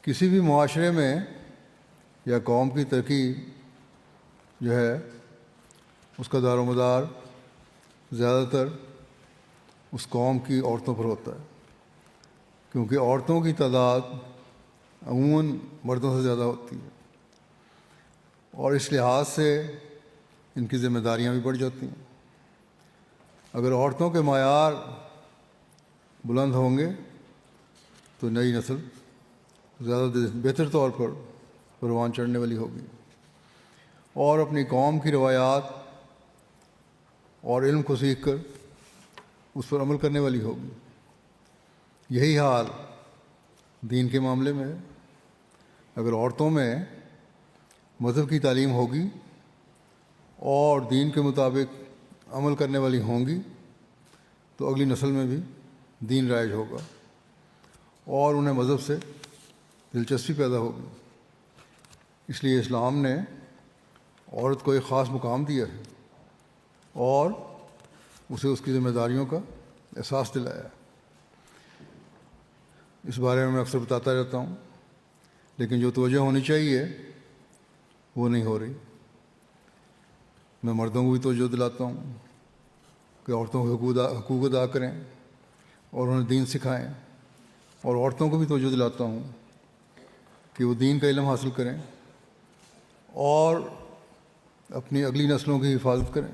کسی بھی معاشرے میں یا قوم کی ترقی جو ہے اس کا دار و مدار زیادہ تر اس قوم کی عورتوں پر ہوتا ہے، کیونکہ عورتوں کی تعداد عموماً مردوں سے زیادہ ہوتی ہے، اور اس لحاظ سے ان کی ذمہ داریاں بھی بڑھ جاتی ہیں۔ اگر عورتوں کے معیار بلند ہوں گے تو نئی نسل زیادہ بہتر طور پر پروان چڑھنے والی ہوگی اور اپنی قوم کی روایات اور علم کو سیکھ کر اس پر عمل کرنے والی ہوگی۔ یہی حال دین کے معاملے میں ہے۔ اگر عورتوں میں مذہب کی تعلیم ہوگی اور دین کے مطابق عمل کرنے والی ہوں گی تو اگلی نسل میں بھی دین رائج ہوگا اور انہیں مذہب سے دلچسپی پیدا ہوگی۔ اس لیے اسلام نے عورت کو ایک خاص مقام دیا ہے اور اسے اس کی ذمہ داریوں کا احساس دلایا ہے۔ اس بارے میں اکثر بتاتا رہتا ہوں، لیکن جو توجہ ہونی چاہیے وہ نہیں ہو رہی۔ میں مردوں کو بھی توجہ دلاتا ہوں کہ عورتوں کے حقوق ادا کریں اور انہیں دین سکھائیں، اور عورتوں کو بھی توجہ دلاتا ہوں کہ وہ دین کا علم حاصل کریں اور اپنی اگلی نسلوں کی حفاظت کریں۔